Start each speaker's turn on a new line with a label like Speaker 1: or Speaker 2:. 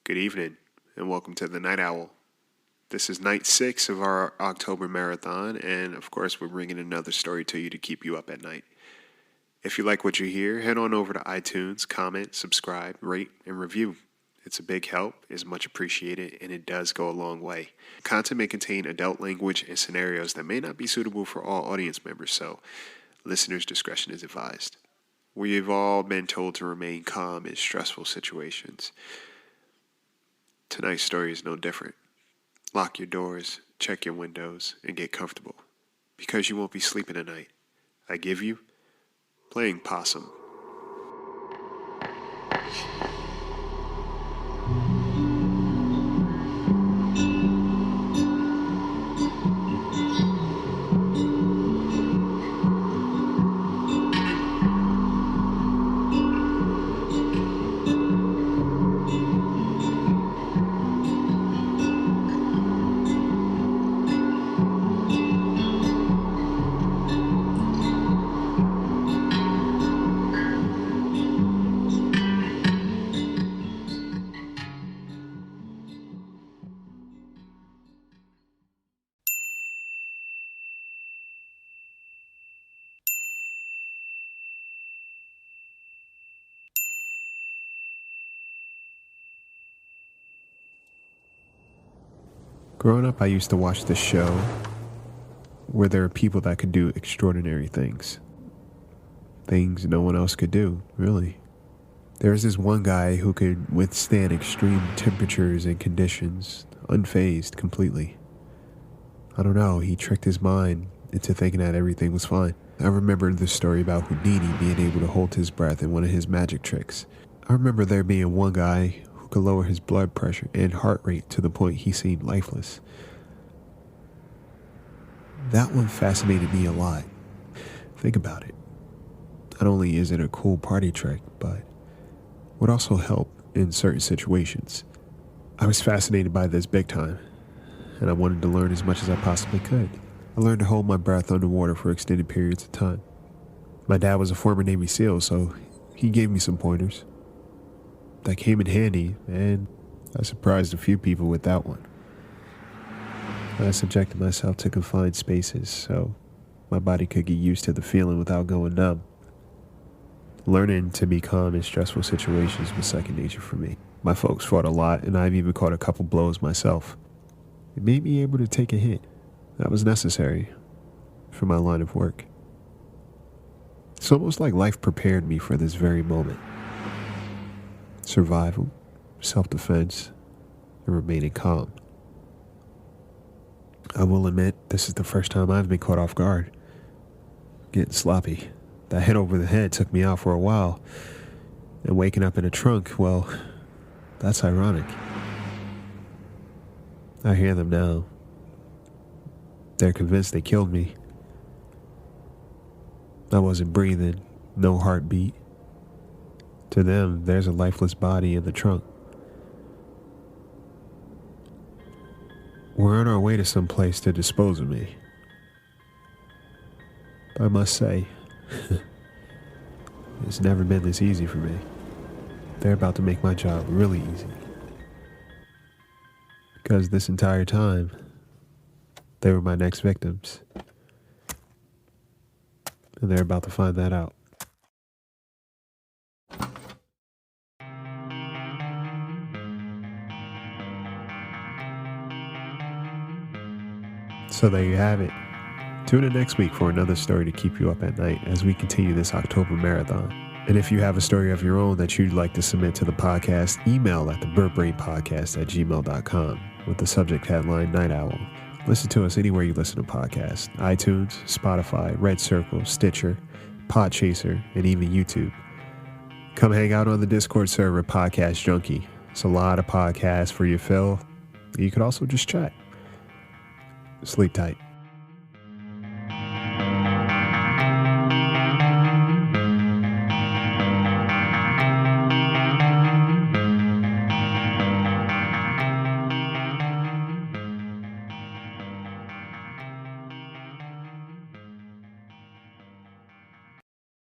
Speaker 1: Good evening, and welcome to the Night Owl. This is night 6 of our October marathon, and of course, we're bringing another story to you to keep you up at night. If you like what you hear, head on over to iTunes, comment, subscribe, rate, and review. It's a big help, is much appreciated, and it does go a long way. Content may contain adult language and scenarios that may not be suitable for all audience members, so listeners' discretion is advised. We've all been told to remain calm in stressful situations. Tonight's story is no different. Lock your doors, check your windows, and get comfortable, because you won't be sleeping tonight. I give you Playing Possum. Growing up, I used to watch this show where there are people that could do extraordinary things. Things no one else could do, really. There was this one guy who could withstand extreme temperatures and conditions, unfazed completely. I don't know, he tricked his mind into thinking that everything was fine. I remember the story about Houdini being able to hold his breath in one of his magic tricks. I remember there being one guy who could lower his blood pressure and heart rate to the point he seemed lifeless. That one fascinated me a lot. Think about it. Not only is it a cool party trick, but would also help in certain situations. I was fascinated by this big time, and I wanted to learn as much as I possibly could. I learned to hold my breath underwater for extended periods of time. My dad was a former Navy SEAL, so he gave me some pointers that came in handy, and I surprised a few people with that one. I subjected myself to confined spaces so my body could get used to the feeling without going numb. Learning to be calm in stressful situations was second nature for me. My folks fought a lot, and I've even caught a couple blows myself. It made me able to take a hit. That was necessary for my line of work. It's almost like life prepared me for this very moment. Survival, self-defense, and remaining calm. I will admit, this is the first time I've been caught off guard. Getting sloppy. That hit over the head took me out for a while. And waking up in a trunk, well, that's ironic. I hear them now. They're convinced they killed me. I wasn't breathing, no heartbeat. To them, there's a lifeless body in the trunk. We're on our way to some place to dispose of me. I must say, it's never been this easy for me. They're about to make my job really easy. Because this entire time, they were my next victims. And they're about to find that out. So there you have it. Tune in next week for another story to keep you up at night as we continue this October marathon. And if you have a story of your own that you'd like to submit to the podcast, email at thebirdbrainpodcast@gmail.com with the subject headline Night Owl. Listen to us anywhere you listen to podcasts: iTunes, Spotify, Red Circle, Stitcher, Podchaser, and even YouTube. Come hang out on the Discord server, Podcast Junkie. It's a lot of podcasts for your fill. You could also just chat. Sleep tight.